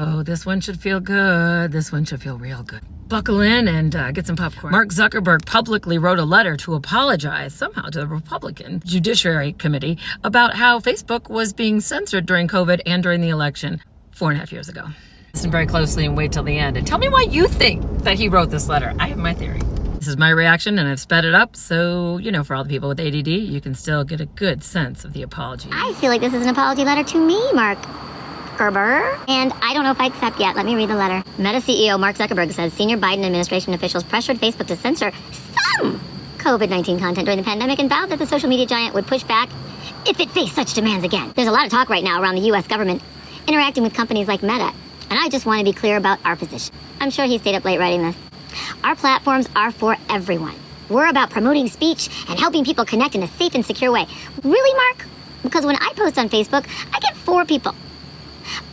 Oh, this one should feel good. This one should feel real good. Buckle in and get some popcorn. Mark Zuckerberg publicly wrote a letter to apologize somehow to the Republican Judiciary Committee about how Facebook was being censored during COVID and during the election 4.5 years ago. Listen very closely and wait till the end and tell me why you think that he wrote this letter. I have my theory. This is my reaction and I've sped it up so, for all the people with ADD, you can still get a good sense of the apology. I feel like this is an apology letter to me, Mark Zuckerberg. And I don't know if I accept yet. Let me read the letter. Meta CEO Mark Zuckerberg says senior Biden administration officials pressured Facebook to censor some COVID-19 content during the pandemic and vowed that the social media giant would push back if it faced such demands again. There's a lot of talk right now around the U.S. government interacting with companies like Meta, and I just want to be clear about our position. I'm sure he stayed up late writing this. Our platforms are for everyone. We're about promoting speech and helping people connect in a safe and secure way. Really, Mark? Because when I post on Facebook, I get 4 people.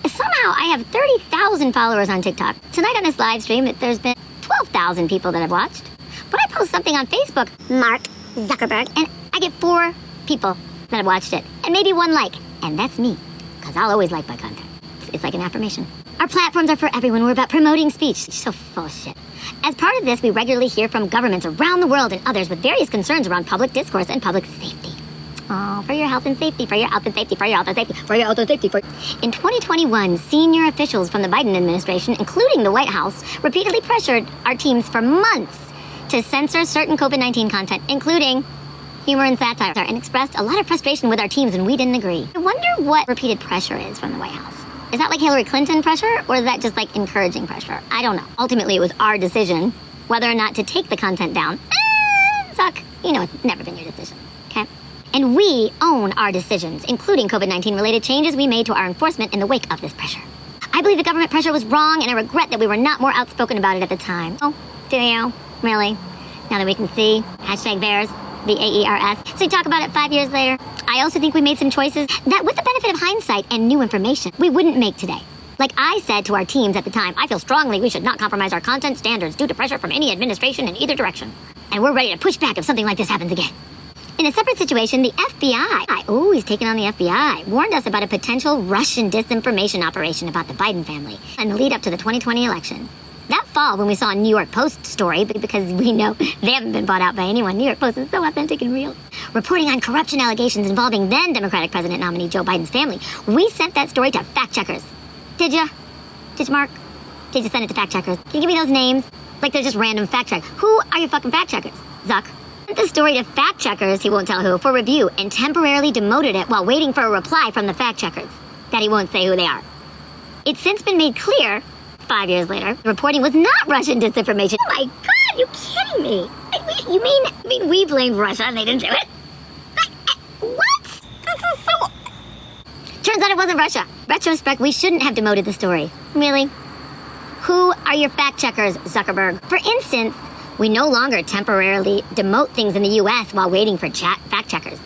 Somehow, I have 30,000 followers on TikTok. Tonight on this live stream, there's been 12,000 people that have watched. But I post something on Facebook, Mark Zuckerberg, and I get 4 people that have watched it. And maybe 1 like. And that's me. Because I'll always like my content. It's like an affirmation. Our platforms are for everyone. We're about promoting speech. It's so full of shit. As part of this, we regularly hear from governments around the world and others with various concerns around public discourse and public safety. Oh, for your health and safety, for your health and safety, for your health and safety, for your health and safety. In 2021, senior officials from the Biden administration, including the White House, repeatedly pressured our teams for months to censor certain COVID-19 content, including humor and satire, and expressed a lot of frustration with our teams, and we didn't agree. I wonder what repeated pressure is from the White House. Is that like Hillary Clinton pressure, or is that just like encouraging pressure? I don't know. Ultimately, it was our decision whether or not to take the content down. Zuck, it's never been your decision, okay? And we own our decisions, including COVID-19 related changes we made to our enforcement in the wake of this pressure. I believe the government pressure was wrong, and I regret that we were not more outspoken about it at the time. Oh, do you? Really? Now that we can see, #VAERS, VAERS. So you talk about it 5 years later. I also think we made some choices that, with the benefit of hindsight and new information, we wouldn't make today. Like I said to our teams at the time, I feel strongly we should not compromise our content standards due to pressure from any administration in either direction. And we're ready to push back if something like this happens again. In a separate situation, the FBI, he's taken on the FBI, warned us about a potential Russian disinformation operation about the Biden family in the lead up to the 2020 election. That fall, when we saw a New York Post story, because we know they haven't been bought out by anyone, New York Post is so authentic and real, reporting on corruption allegations involving then Democratic President nominee Joe Biden's family, we sent that story to fact checkers. Did you? Did you, Mark? Did you send it to fact checkers? Can you give me those names? Like they're just random fact checkers. Who are your fucking fact checkers, Zuck? Sent the story to fact checkers, he won't tell who, for review, and temporarily demoted it while waiting for a reply from the fact checkers that he won't say who they are. It's since been made clear, 5 years later, the reporting was not Russian disinformation. Oh my God, you kidding me? You mean we blamed Russia and they didn't do it? What? This is so... Turns out it wasn't Russia. Retrospect, we shouldn't have demoted the story. Really? Who are your fact checkers, Zuckerberg? For instance, we no longer temporarily demote things in the U.S. while waiting for fact checkers.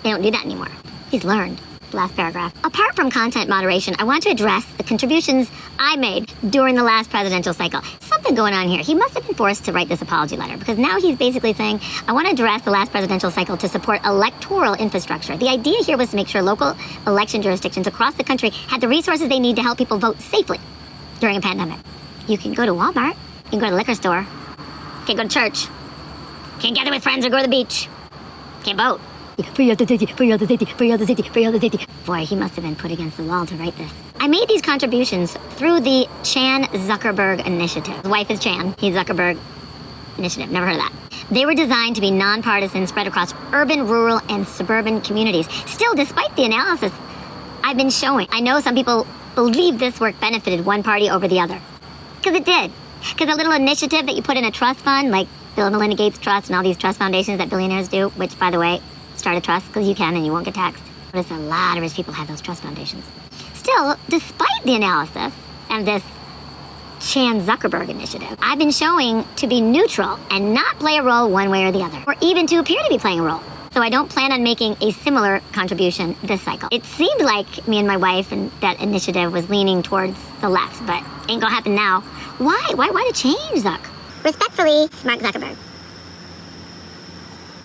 They don't do that anymore. He's learned. Last paragraph. Apart from content moderation, I want to address the contributions I made during the last presidential cycle. Something going on here. He must have been forced to write this apology letter because now he's basically saying, I want to address the last presidential cycle to support electoral infrastructure. The idea here was to make sure local election jurisdictions across the country had the resources they need to help people vote safely during a pandemic. You can go to Walmart. You can go to the liquor store. You can go to church. You can gather with friends or go to the beach. You can't vote. For your safety, for your safety, for your safety, for your safety. Boy, he must have been put against the wall to write this. I made these contributions through the Chan Zuckerberg Initiative. His wife is Chan. He's Zuckerberg Initiative. Never heard of that. They were designed to be nonpartisan, spread across urban, rural, and suburban communities. Still, despite the analysis I've been showing, I know some people believe this work benefited one party over the other. Because it did. Because a little initiative that you put in a trust fund, like Bill and Melinda Gates Trust and all these trust foundations that billionaires do, which, by the way, start a trust because you can and you won't get taxed. Notice a lot of rich people have those trust foundations. Still, despite the analysis and this Chan Zuckerberg Initiative, I've been showing to be neutral and not play a role one way or the other, or even to appear to be playing a role. So I don't plan on making a similar contribution this cycle. It seemed like me and my wife and that initiative was leaning towards the left, but ain't gonna happen now. Why? Why the change, Zuck? Respectfully, Mark Zuckerberg.